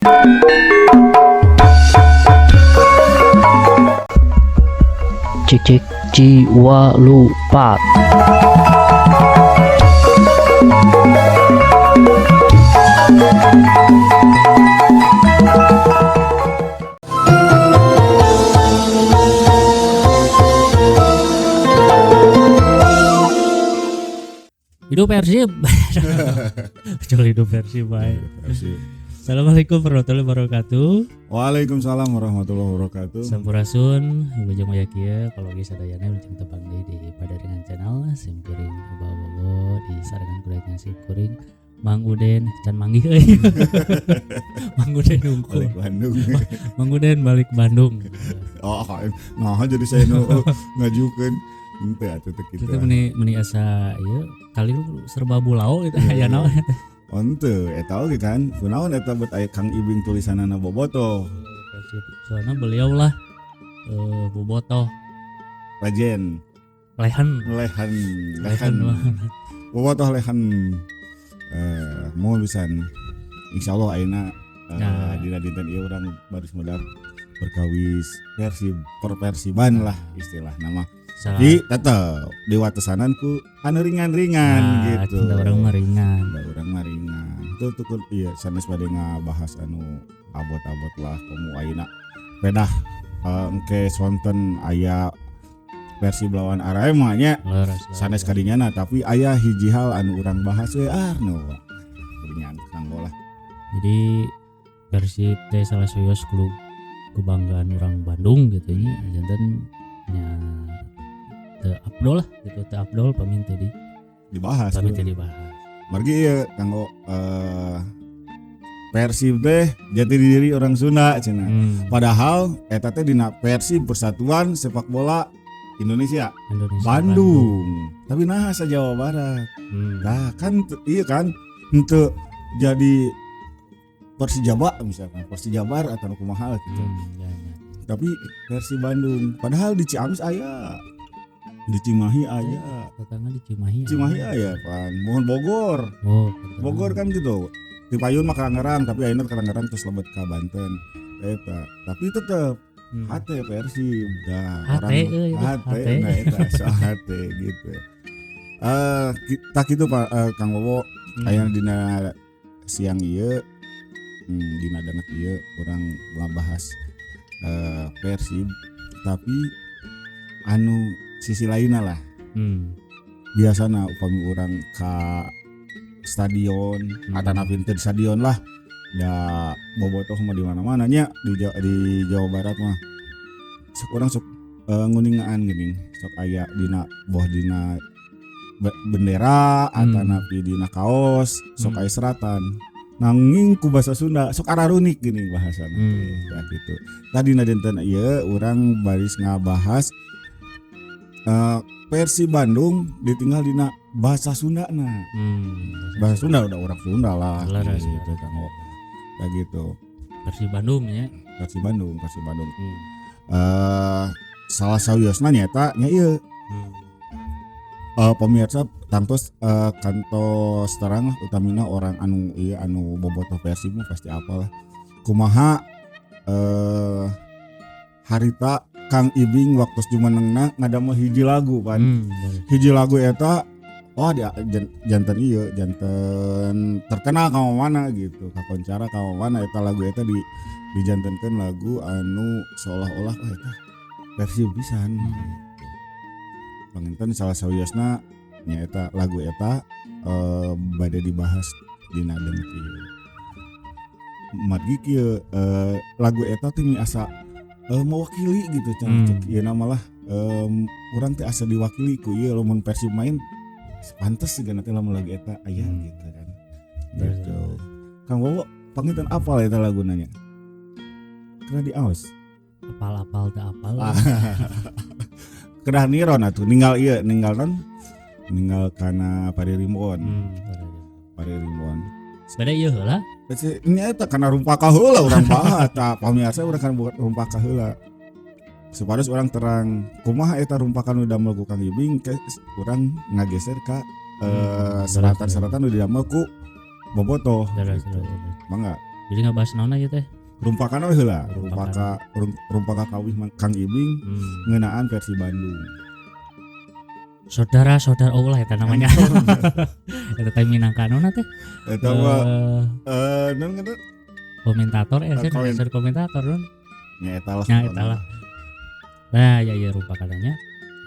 Cek cek jiwa lupa. Hidup Persib. Betul, hidup Persib baik. Assalamualaikum warahmatullahi wabarakatuh. Waalaikumsalam warahmatullahi wabarakatuh. Sampurasun, wilujeng waya kieu kalau geus sadayana wilujeng tepang deui di Padarengan Channel sim kuring bawa-bawa di sarangan kuliahnya sim kuring Mang Uden can manggih euy. Mang Uden unggul. Balik Bandung. Mang Uden balik Bandung. Oh, nah jadi saya ngajukeun henteu atuh teh Itu kita. meni asa ieu kali lu serba bulau gitu aya naon eta. Henteu eta oge kan. Kunaon eta bet aya Kang Ibing tulisanana bobotoh. Persib soalnya beliau lah bobotoh Legend. lehan Lehan. Bobotoh lehan. Mau pisan. Insyaallah ayeuna Nah. dina dinten ieu urang baris modal berkawis Persib Persiban lah istilah nama. salah. Tapi tetep di watesanan ku anu ringan-ringan gitu. Ada orang meringan. Ada orang maringan. Itu tuh iya sanes bade ngabahas anu abot-abot lah komo ayeuna pedah engke sonten aya Persib lawan Arema nya sanes kadinyana tapi aya hiji hal anu urang bahas we nu ringan kanggo lah. Jadi Persib teh salah suyos klub kebanggaan orang Bandung gitu nya jantan nya teu Abdul lah gitu teu Abdul paminta Dibahas. dibahas. Margi ieu kanggo Persib teh jati diri orang Sunda cenah. Padahal eta teh dina Persib Persatuan Sepak Bola Indonesia Indonesia Bandung. Tapi nah sa Jawa Barat. Nah kan iya kan henteu jadi Persijaba misalkan Persijabar atau kumaha gitu. Ya. Tapi versi Bandung. Padahal di Ciamis aya. Di Cimahi aya. Tetangga di Cimahi. Cimahi aya kan. Mohon Bogor. Oh, Bogor kan gitu. Di Payun mah Karangarang tapi ayeuna Karangarang terus lebet ka Banten. Eta. Tapi tetep hate Persib dah. Hate euy, Hate hate. nah eta so hate gitu. Tak kitu Pak Kang Bobo aya dina siang ieu dina dana ieu urang ngabahas Persib tapi anu sisi lainnya lah biasana upami urang ka stadion atana pintu di stadion lah da bobotoh mah di mana-mana nya di Jawa Barat mah sok urang sok nguningaan geuning sok aya dina boh dina bendera atana dina kaos sok aya seratan nanging ku basa Sunda sok ararunik gini bahasana kayak gitu. Tadi na dinten ieu urang baris ngabahas Persib Bandung ditinggal dina bahasa Sundana. Bahasa Sunda udah orang Sunda lah. Gitu kan. Kayak gitu. Persib Bandung ya. Persib Bandung. Salah sawiosna nyata nya ieu. Pemirsa tangtos kantos terang lah utamina orang anu bobotoh Persib mah pasti apalah kumaha harita Kang Ibing waktu jumenengna ngadamel hiji lagu pan hiji lagu eta dia janten ieu janten terkenal ka mana gitu kakoncara ka mana eta lagu eta dijantenkeun lagu anu seolah-olah eta Persib pisan. Panginten salah sawiosna nyaeta lagu eta bade dibahas dina deung kieu. Margi kieu lagu eta teh asa mewakili gitu cek ieu nama lah urang teh asa diwakili ku ieu lamun Persib main pantes sigana teh lamun lagu eta aya gitu kan. Gitu. Kang Bobo panginten apal eta laguna nya? Kena diaos. Apal-apal teh apal. Kedah niron atuh ninggal kana Paririmbon. Sepeda ieu heula. Ini eta kana rumpaka heula urang bahat tah pamirsa urang kan buat rumpaka heula. Supados urang terang kumaha eta rumpakan nu damel ku Kang Ibing urang ngageser ka seratan-seratan nu didamel ku bobotoh. Mangga Jadi ngebahas naon aja teh. Rumpakan we heula. Rumpakan. Rumpaka kawih Kang Ibing ngeunaan versi Bandung. Saudara-saudara Allah eta namanya. Eta teh minangka naon teh? Eta mah naon ngaran? Komentator Komen. saya komentator non. Nya eta lah. Nya eta lah. Nah, ya rumpakannya.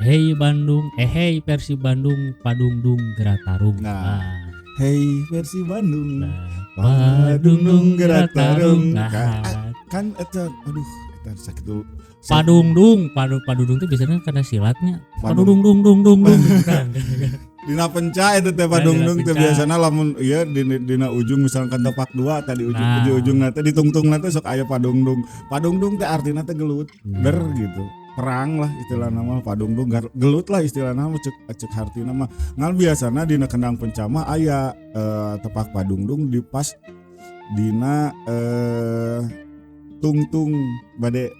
Hei Bandung, hei versi Bandung, Padungdung Geratarung. Nah. Hei versi Bandung. Padungdung Geratarung. Kan eta aduh eta sakit dulu. Padungdung itu biasanya karena silatnya. Padung. Padungdung. Dina penca eta teh padungdung dina teh penca. biasana lamun ieu dina ujung misalkan tepak 2 tadi ujung Nah. di ujungna teh ditungtungna teh sok aya padungdung. Padungdung teh artina teh gelut, ber gitu. Perang lah istilahna mah padungdung gelut lah istilahna mah cek hartina mah. Ngan biasana dina kendang penca mah aya tepak padungdung di pas dina tungtung bade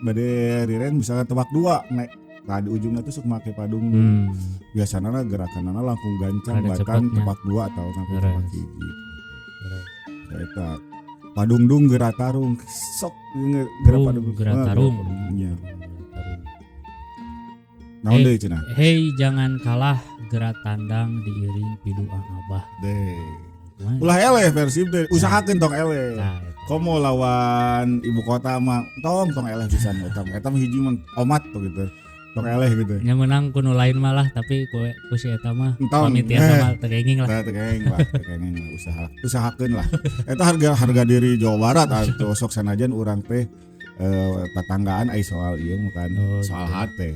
riren misalkan tepak 2 naik di ujungnya tuh sok make padungdung. Biasana gerakanana langkung gancang Rada batan cepetnya. tepak 2 atau sampai Beres. tepak 3. Eta padungdung geratarung sok padungdung Geratarung. Nya. Naon deui cenah? Hei jangan kalah gerak tandang diiring pidu abah. Deh. Ulah eleh versi teh usahakeun tong eleh. Nah, Komo lawan ibu kota mah tong eleh pisan eta mah hiji mah omat tuh gitu. Tong eleh gitu. nya menang kuno lain malah tapi ku si eta mah Entong. pamit ya sama tegenging lah. Tah tekeng lah usahakeun lah. Eta harga diri Jawa Barat atuh sok sanajan urang teh tetanggaan ai soal ieu bukan Oh, soal gitu. hate.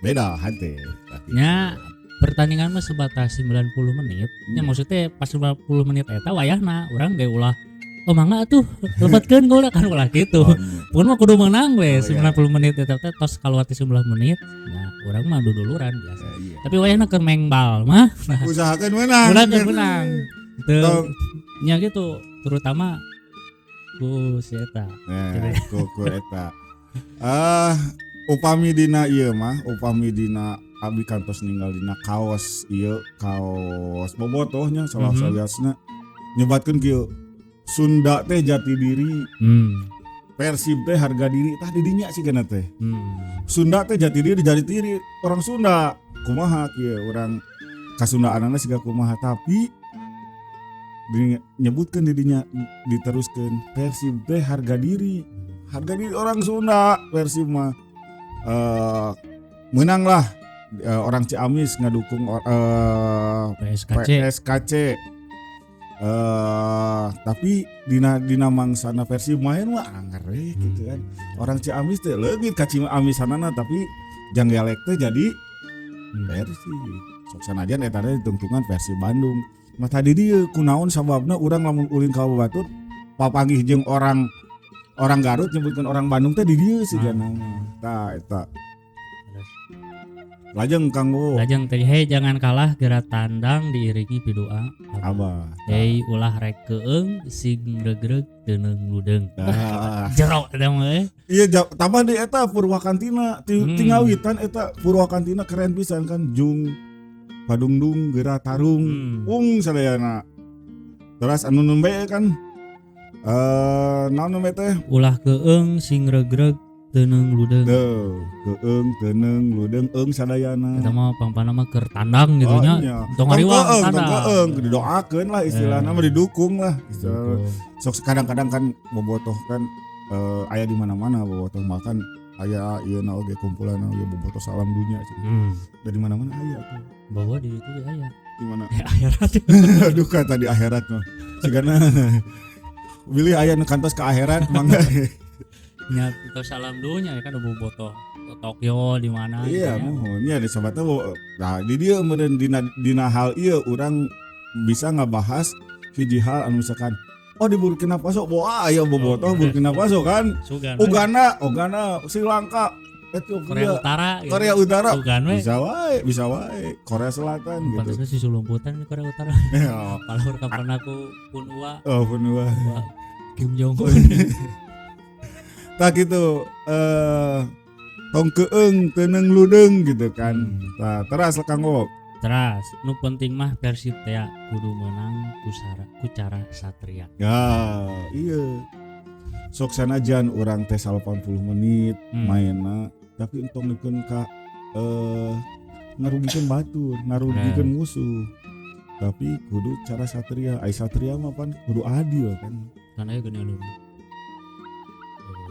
Beda hate. Nya pertandingan mah sebatas 90 menit. Nya maksudnya pas 90 menit eta wayahna urang ge ulah mangga tuh lebetkeun gol kan ulah gitu. Pun mah kudu menang we Oh, iya. 90 menit eta teh tos kaluati 19 menit. Nah, urang mah duduluran biasa. Iya. Tapi wayahna keur main bal mah Usahakeun menang. urang keur menang. Teu Tong. nya gitu terutama ku si eta. Ku eta. Upami dina ieu mah, upami dina abi kantos ninggal dina kaos ieu, kaos bobotohnya salah saliasna nyebatkeun kieu. Sunda teh jati diri, Persib teh harga diri, tah di dinya sih kana teh. Sunda teh jati diri orang Sunda. Kumaha kieu urang kasundaanana siga kumaha tapi nyebutkeun di dinya diteruskeun Persib teh harga diri orang Sunda. Persib mah menang lah orang Ciamis ngadukung PSKC. Tapi dina mangsana Persib main mah anger gitu kan. Orang Ciamis teh leungit ka Ciamisanana tapi jang dialek teh jadi Persib. Sok sanajan eta teh ditungtungan Persib Bandung. Mah tadi dieu kunaon sababna urang lamun ulin ka Batur papanggih jeung orang Garut nyebutkan orang Bandung teh di dieu sih kana. Tah eta. Lajeng Kang Wo. Lajeng teh hei jangan kalah gerak tandang diiringi pidoa Abah. hei ulah rek keung sing regreg teuneng ludeng. Nah, Jero eta mah iya tambah di eta Purwakantina tingawitan eta Purwakantina keren pisan kan Jung Padungdung Geratarung sadayana. Terus anu nembe kan naon nembe teh ulah keung sing regreg teuneng ludeng. keung teuneng ludeng sadayana. Eta mah pangpana mah keur tandang gitu nya. iya. Tong hariwang tandang. Keung didoakeun lah istilahna mah didukung lah. Gitu. Sok kadang-kadang kan bobotoh kan aya di mana-mana bobotoh makan aya ieu na oge kumpulan oge bobotoh salam dunya. Dari mana-mana aya tuh. Bawa di itu aya. Di mana? Akhirat. Aduh kata di akhirat mah. Sigana pilih aya nu kantos ke akhirat mangga. Nya itu salam dunya ya kan bobotoh Tokyo di mana Iya, gitu ya. mohon nya di sobatna nah di dieu meureun dina hal ieu urang bisa ngabahas hiji hal anu misalkan di Burkina Faso aya bobotoh Burkina Faso kan. Sugan. Uganda, Sri Lanka, Korea Utara. Korea Utara. Sugan we. Bisa wae. Korea Selatan gitu. Pantasnya si sulumputan di Korea Utara. Ya, Kalau kapan aku punua benua. Kim Jong Un. Tak gitu tong keung teuneng ludeng gitu kan. Nah, teras Kang Wo. Teras, nu penting mah Persib teh kudu menang ku cara satria. Ya, iya. sok sanajan urang teh 80 menit Hmm. mainna tapi entong dikeun ka ngarugikeun batur, ngarugikeun musuh. Tapi kudu cara satria, ai satria mah pan kudu adil kan. Kan aya geuning nu.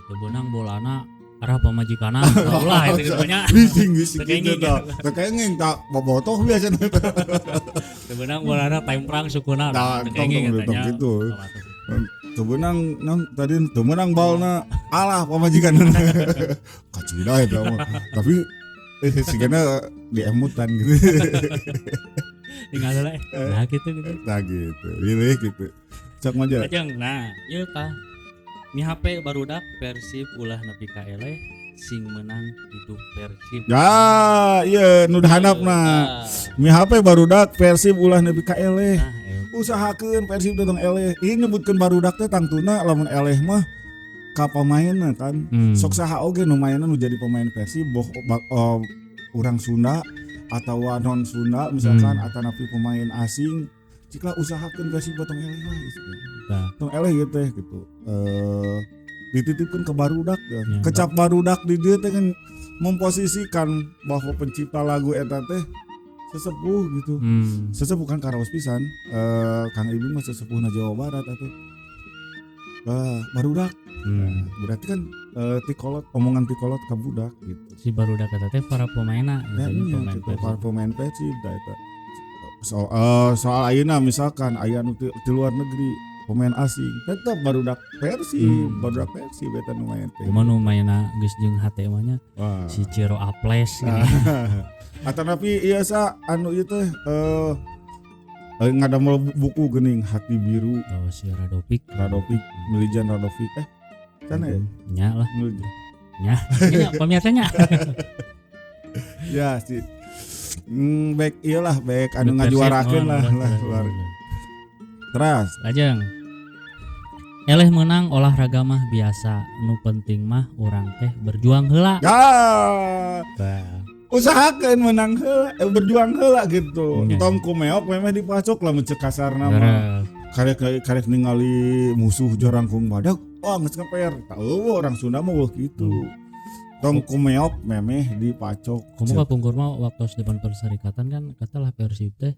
Teu beunang bolana arah pamajikanna. Ulah itu nya. Bising Tekenging. gitu tah. Tekenging tak bobotoh biasana. Teu beunang bolana time perang sukuna. Nah, Tekenging tong katanya. gitu. Teu beunang tadi teu meunang balna alah pamajikan. Kacida eta mah. Tapi sigana diemutan gitu. Tinggal lah. Nah gitu. Nah gitu. Pilih gitu. Cak mah aja. Ajeng, nah, ieu tah. Mi HP barudak Persib ulah nepi ka eleh sing menang hidup Persib. Ya, iya nu handapna. Mi HP barudak Persib ulah nepi ka eleh. Nah, Usahakeun Persib teh tong eleh. Ieu nyebutkeun barudak teh tangtuna lamun eleh mah ka pamainna kan. Sok saha oge nu mainna nu jadi pemain Persib urang Sunda atau non Sunda misalkan atanapi pemain asing jika usahakeun Persib tong eleh lah gitu. Nah. Tong eleh gitu teh gitu. Dititipkeun ke barudak ya. Ya, Kecap barudak di dieu teh kan memposisikan bahwa pencipta lagu eta teh sesepuh gitu. Sesepuh kan karaos pisan. Kang Ibing mah sesepuhna Jawa Barat atuh. Barudak. Nah, berarti kan tikolot omongan tikolot ka budak gitu. Si barudak eta teh para pemainna, Ya, iya, pemain gitu, Persib. para pemain Persib da eta. Soal ayeuna misalkan aya nu ti luar negeri pemain asing tetap barudak Persib, barudak Persib eta nu main teh. Kumaha nu mainna geus jeung hate mah nya Wah. si Ciro Aples gitu. Atanapi ieu sa anu ieu teh ngadamel buku geuning Hati Biru Oh si Radovik. Milijan Radovik sana ya Nya lah. Milijan. Nya. Nya pemirsanya. Ya si baik iyalah baik anu ngajuarakeun lah luar. Teras Lajeng. Eleh menang olahraga mah biasa, nu penting mah urang teh berjuang heula. ya usahakeun menang heula berjuang heula gitu. Ya. Tong kumeok memeh dipacok lah mencek kasarna mah. Karek ningali musuh jarangkung badak wah geus ngaper. Teu orang Sunda mah weuh kitu. Tong kumeok memeh dipacok. Kamu kapungkur mah waktu depan perserikatan kan katalah Persib teh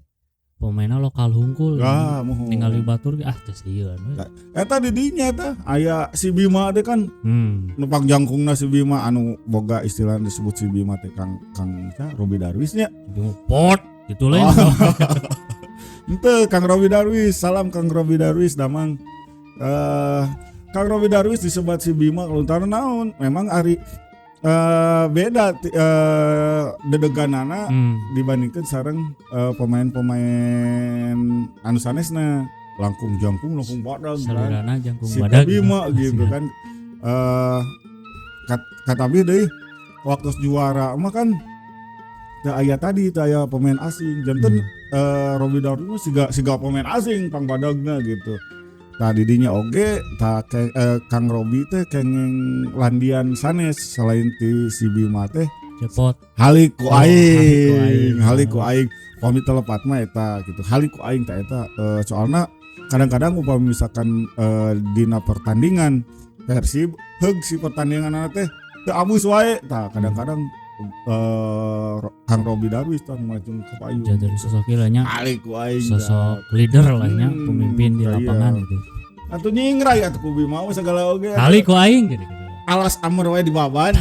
pemainna lokal hungkul. Moho. Ningali batur teh sieun we. Eta di dinya tah aya si Bima teh kan numpang jangkungna si Bima anu boga istilah disebut si Bima teh Kang Robi Darwis nya. Pot gitu lain. Henteu Kang Robi Darwis, salam Kang Robi Darwis damang. Kang Robi Darwis disebat si Bima lantaran naon? Memang ari beda dedeganana dibandingkan sareng pemain-pemain anu sanesna langkung jangkung langkung badag Salirana jangkung si badag Bima gitu kan katabi deui waktu juara mah kan teu aya tadi teu aya pemain asing janten Robi Darwis siga pemain asing pang badagna gitu. Tadi dinya oge Kang Robi teh kengeng landian sanes selain ti si Bima teh cepot haliku aing pami telepat mah eta gitu haliku aing teh eta soalna kadang-kadang upami misalkan dina pertandingan Persib heug si pertandingan teh teu abus wae tah kadang-kadang Kang Robi Darwis tah macung kepayu jadi sosok nya haliku aing sosok leader lah nya pemimpin di lapangan gitu. Atuh nyingrai atuh ku Bima segala oge Kali ku aing gitu. alas amer wae di baban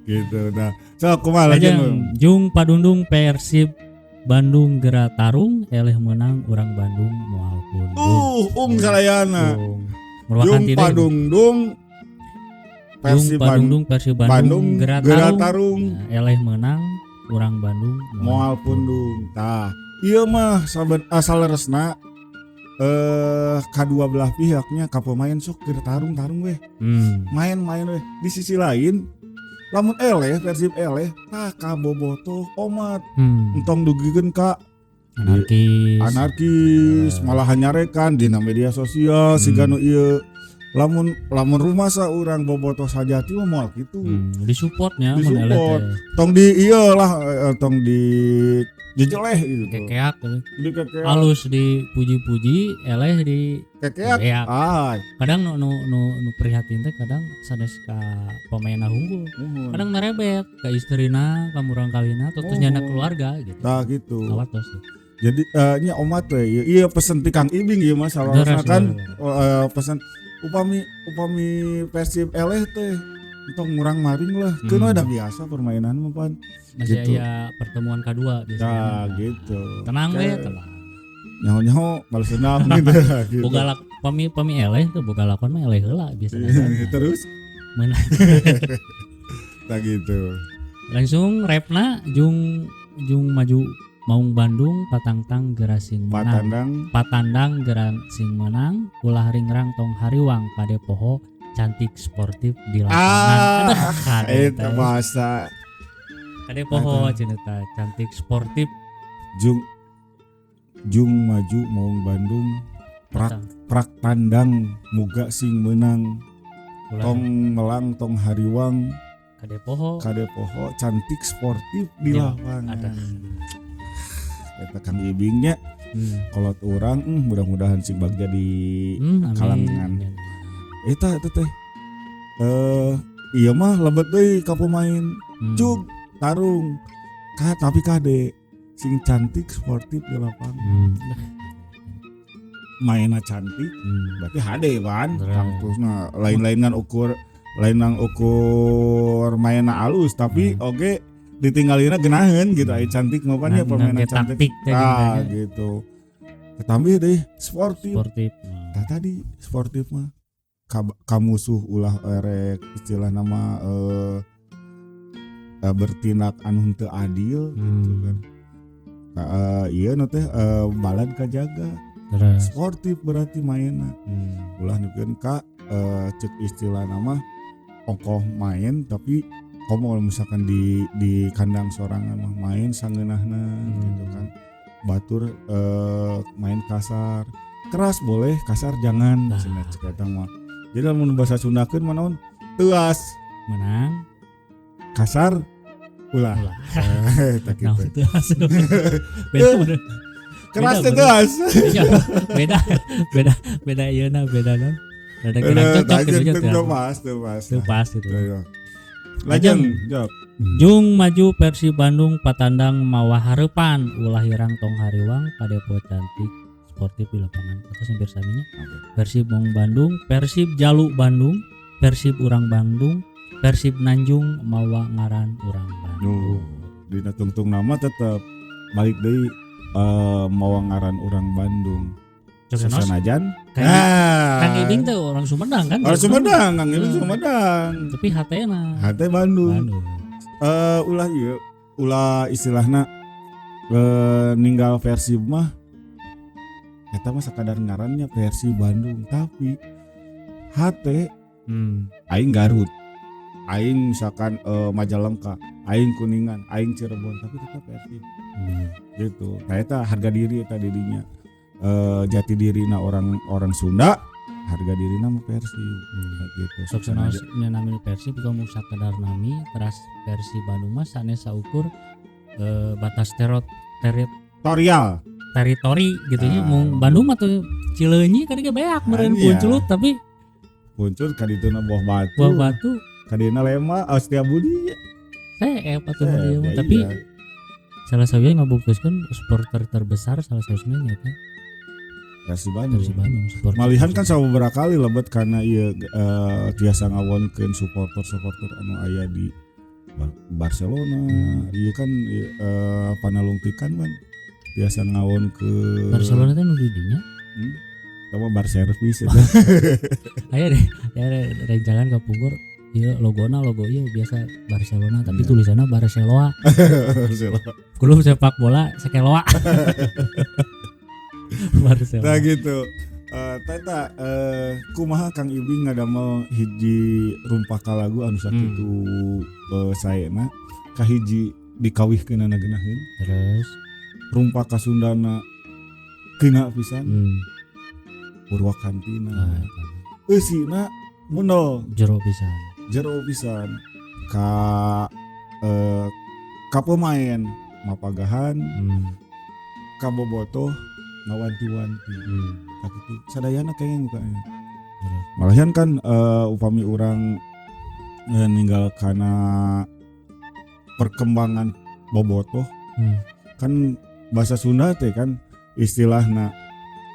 gitu. Nah, so kumaha lagi Jung Padundung Persib Bandung Gera Tarung eleh menang urang Bandung moal pundung. Salayana. Jung Padundung Persib Bandung Gera Tarung. Nah, eleh menang urang Bandung moal pundung. Tah, ieu mah saleresna kedua belah pihaknya ka pemain sok keur tarung weh. Main weh. Di sisi lain lamun eleh Persib eleh tah kabobotoh omat. Entong dugikeun ka anarkis malah nyarekan dina media sosial siga nu ieu lamun rumah sa urang bobotoh sajati mah moal kitu. Disupportnya Disupport. Tong di iyalah tong di jejeleh gitu. kekeak Di kekeak. halus dipuji-puji eleh di Kekeak. kekeak. Kadang nu prihatin teh kadang sanes ka pemainna hunggul kadang merebet ka istrina ka murang kalina terus nyana keluarga gitu. Tah gitu. Awatos. Jadi nya omat teh iya pesen ti Kang Ibing ieu mah salah kan pesan upami Persib eleh teh entong ngurang maring lah. Keun udah biasa permainan mah pan. Masih Gitu. aya pertemuan kedua biasanya. Nah, gitu. Tenang we tenang. Nyaho balas dendam gitu. Gitu. Boga pami eleh tuh boga lakon mah eleh heula biasanya. Terus Menang. tak gitu. Langsung repna Jung maju Maung Bandung patangtang gerasing menang. Patandang gerasing menang. Ulah ringrang tong hariwang kade poho cantik sportif di lapangan. Itu bahasa Kade poho ceneta cantik sportif. Jung maju Maung Bandung prak tandang muga sing menang. Tong melang tong hariwang Kade poho cantik sportif di lapangan. Eta Kang Ibingnya kalau orang mudah-mudahan sing bagja di kalangan. Eta teh iya mah lebet deui ka pemain Jug tarung tapi kade sing cantik sportif di lapangan. Mainna cantik berarti hade kan kampusna lain ngan ukur mainna alus tapi oge ditinggalina genaheun gitu aya cantik mah pan ya permainan cantik gitu. Tambah deh sportif. Tadi sportif mah kamusuh ulah erek istilah nama bertindak anu henteu adil gitu kan. Iya teh balad kajaga. Sportif berarti mainna. Ulah nupikeun ka cek istilah nama ongkoh main tapi komo misalkan di kandang sorangan mah main sangeunahna gitu kan. Batur main kasar. Keras boleh, kasar jangan. Cenah cek eta mah. Jadi lamun bahasa Sundakeun mah naon? Teuas menang. Kasar ulah. Tak kitu. Beda. Keras teuas. Beda ieu beda non. Ada gerak cocok gitu pas gitu. Lajeng jawab. Jung maju Persib Bandung patandang mawa hareupan ulah hirang tong hariwang kadepo cantik sportif di lapangan. Atas hampir saminya. Persib Maung Bandung, Persib Jalu Bandung, Persib Urang Bandung, Persib Nanjung mawa ngaran Urang Bandung. Dina tungtung nama tetap balik deui mawa ngaran Urang Bandung. Sanajan Kang Ibing tuh orang Sumedang kan? Orang Sumedang, Kang Ibing Sumedang. Tapi hatena Bandung. Ulah istilahna ninggal Persib mah eta mah sakadar ngarannya Persib Bandung tapi hate aing Garut. Aing misalkan Majalengka, aing Kuningan, aing Cirebon tapi tetap Persib. Gitu. Nah eta harga diri eta dirinya. Jati dirina orang Sunda harga dirina mah Persib gitu. Soksana nami Persib juga mau sakadar nami teras Persib Bandung mah sanes saukur batas teritori gitu nya mung Bandung mah tuh Cileunyi kan ge beak meureun punculut tapi puncul kadituna Buah Batu kadina Lema Setiabudi saya atuh dia tapi salah satunya ngabuktikan supporter terbesar salah satunya nyata Persib Bandung. Malihan kan sababaraha kali lebet karena ieu tiasa ngawonkeun supporter anu aya di Barcelona. Ieu kan panalungtikan kan tiasa ngawonkeun Barcelona teh nu di dinya. Sama bar service eta. Aya deh, rencangan ka Punggur ieu logo ieu biasa Barcelona tapi tulisanna Barcelona. Klub sepak bola Sekeloa. Nah gitu. Tata kumaha Kang Ibing ngadamel hiji rumpaka lagu anu sakitu saena ka hiji dikawihkeunana geunaheun. Terus rumpaka Sundana kena pisan. Purwakantina. eusina munel Jero pisan. jero pisan ka ka pemain mapagahan ka bobotoh ngawanti-wanti tak itu sadayana kayaknya mukanya malahan kan upami orang ninggal karena perkembangan bobotoh kan bahasa Sunda teh kan istilahna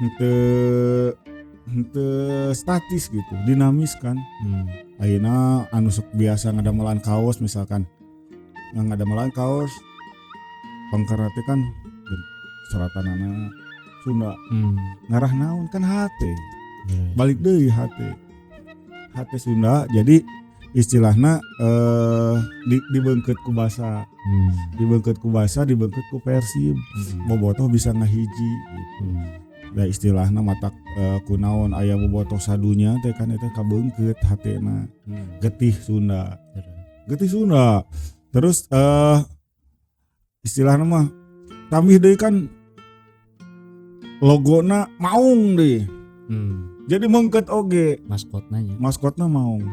henteu statis gitu, dinamis kan. Ayeuna anu sok biasa ngadamelan kaos misalkan ngadamelan kaos pangkara teh kan seratanana Sunda ngarah naon kan hate balik deui hate Sunda jadi istilahna dibeungkeut ku basa dibeungkeut ku basa dibeungkeut ku Persib bobotoh bisa ngahiji gitu. Da istilahna matak kunaon aya bobotoh sadunya teh kan eta kabeungkeut hatena getih Sunda terus istilahna mah tambih deui kan logona maung deui jadi meungkeut oge maskotna maung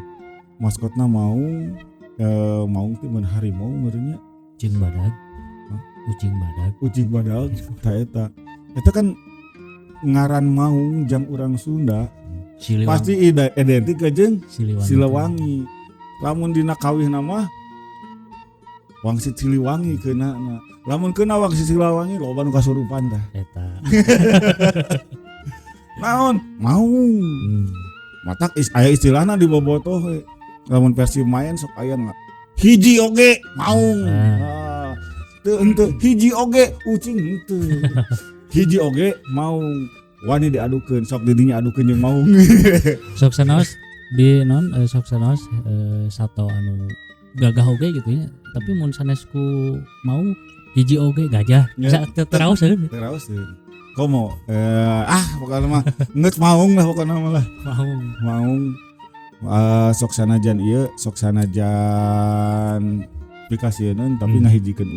maung teh mun harimau meureunnya ucing badag ta eta kan ngaran maung jang urang Sunda pasti identik jeung Siliwangi lamun dina kawih nama Wangsit Siliwangi keuna lamun keuna Wangsit Siliwangi loba nu kasurupan tah eta naon maung matak aya istilahna di bobotoh lamun Persib main sok aya hiji oge maung teu henteu hiji oge ucing henteu hiji oge maung wani diadukeun sok didinya adukeun jeung maung sok sanaos di non sok sanaos sato anu gagah oge gitu ya tapi mun sanesku maung hiji oge gajah teraoseun komo pokoknya mah ngeus maung lah pokoknya mah maung sok sanajan ieu sok sanajan pikasieun tapi ngahijikeun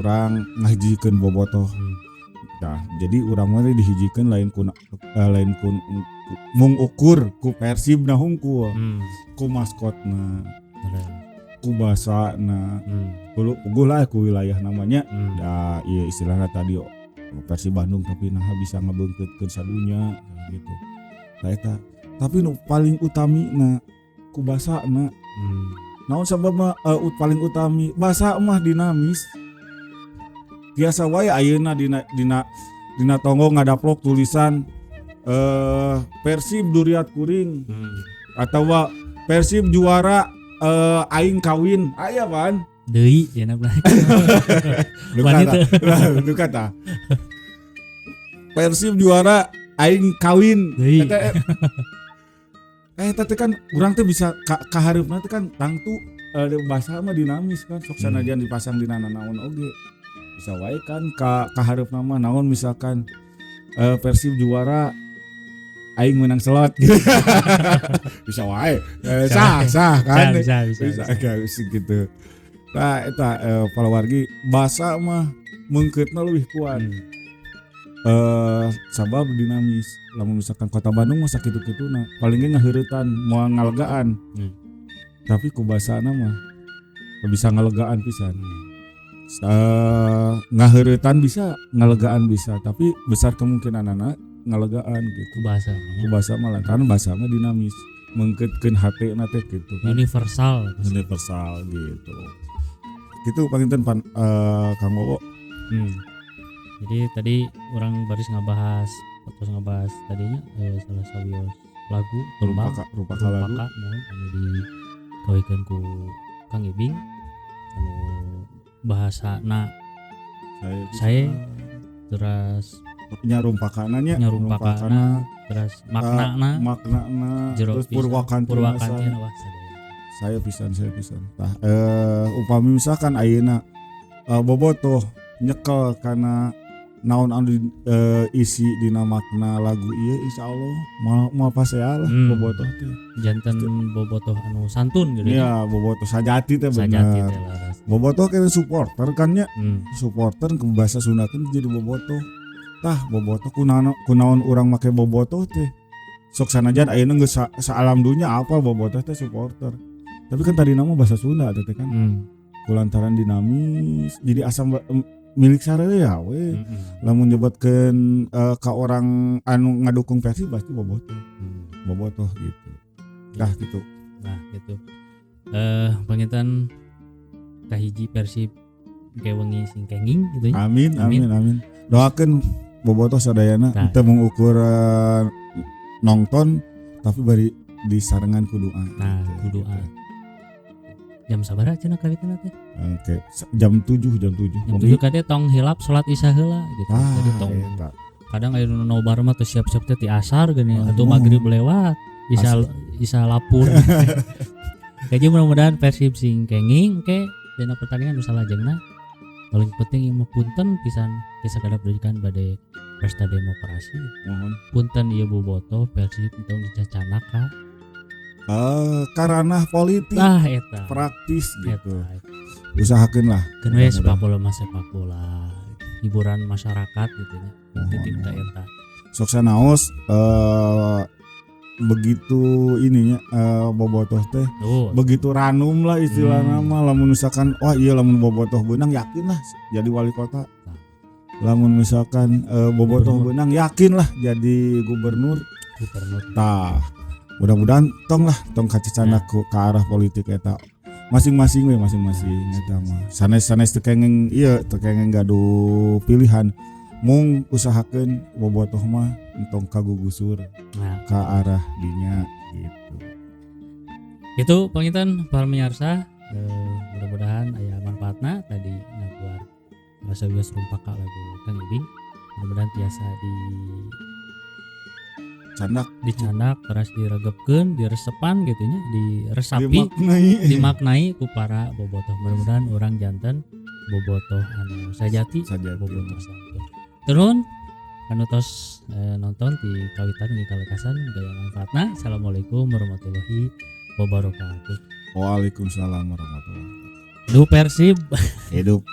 urang ngahijikeun bobotoh nah jadi urang mah dihijikeun lain kun mung ukur ku Persib na hungkul ku maskotna ku basana kudu lah ku wilayah namanya da ieu istilahna tadi Persib Bandung tapi nah bisa ngabeungkeutkeun sadunya gitu nah eta tapi nu paling utamina ku basana naon sababna paling utami basa mah dinamis biasa wae ayeuna dina tonggo ngadaplok tulisan Persib Duriat Kuring atawa Persib juara aing kawin aya pan deui cenah belah wanita kata Persib juara aing kawin eta teh kan urang teh bisa kahareupna teh kan tangtu bahasa mah dinamis kan sok sanajan dipasang dina naon oge bisa wae kan kahareupna mah naon misalkan Persib juara aing menang slot bisa wae sah kan bisa gitu nah eta palawargi bahasa mah meungkeutna leuwih kuat sabab dinamis lamun misalkan kota Bandung mah sakitu-kituna paling ge ngaheuretan moal ngalegaan tapi ku basana mah bisa ngalegaan pisan ngaheuretan bisa ngalegaan bisa tapi besar kemungkinan anak ngalegaan gitu ku basa mah lantaran basa mah dinamis meungkeutkeun hatena teh gitu kan universal gitu panginten Kang Wowo jadi tadi orang baris ngabahas tadinya salah sawios lagu tembang rupa lagu mohon anu digawikeun ku Kang Ibing anu bahasana saya terus rumpakana terus maknana terus purwakantina saya pisan tah upami misalkan ayeuna bobotoh nyekel karena naon anu isi dina makna lagu ieu insyaallah moal pasea lah bobotoh teh janten bobotoh anu santun gitu ya bobotoh sajati teh bener bobotoh kena supporter kan nya supporter ke bahasa Sunda teh jadi bobotoh tah bobotoh kunaon urang make bobotoh teh sok sanajan ayeuna geus saalam dunya apal bobotoh teh supporter. Tapi kan tadi nama bahasa Sunda teh kan. Kulantaran dinamis jadi asam milik sarerea we. Lamun nyebutkeun ka orang anu ngadukung Persib pasti bobotoh. Bobotoh gitu. Dah gitu. Nah, gitu. Pangitan kahiji Persib kewengi sing kenging gitu ya. Amin. Doakeun bobotoh sadayana teu mengukur nonton tapi bari disarengan ku doa. Nah, ku doa. Jam sabaraha cenah kawitna teh? Oke, jam 7. Jam 7 kade tong hilap salat isya heula gitu. Jadi tong eta. kadang aya nu nobar mah teh siap-siap teh ti asar geuning atuh magrib lewat. Isya lapur. Jadi mudah-mudahan Persib sing kenging ke dina pertandingan nu salajengna. Paling penting ieu mah punten pisan geus sakadap berikan bade pesta demokrasi. Mohon Punten ieu bobotoh Persib tong dicacanak ka karena politik eta praktis gitu. eta. Usahakeun lah. Keun we sepak bola mah sepak bola hiburan masyarakat gitu nya. Titip ka eta. Sok sanaos begitu ininya bobotoh teh begitu ranum lah istilahna mah lamun misalkan lamun bobotoh beunang yakin lah jadi wali kota. Lamun misalkan bobotoh beunang yakin lah jadi gubernur. Tah mudah-mudahan tong kacacana ke arah politik eta masing-masing eta mah sanes teu kengeng gaduh pilihan mung usahakeun bobotoh mah entong kagugusur ke arah dinya gitu. Itu pangitan para pemirsa, mudah-mudahan aya manfaatna tadi ngaguar rasa geus rumpaka lagu Kang Ibing. Mudah-mudahan tiasa dicandak terus diregepkeun, diresepan gitu nya, diresapi, dimaknai ku para bobotoh. Mudah-mudahan orang janten bobotoh anu sajati. Bobotoh santun. Turun kanutos nonton di kawitan di kalekasan gaya manfaatna. Assalamualaikum warahmatullahi wabarakatuh. Waalaikumsalam warahmatullahi wabarakatuh. Hidup Persib. Hidup.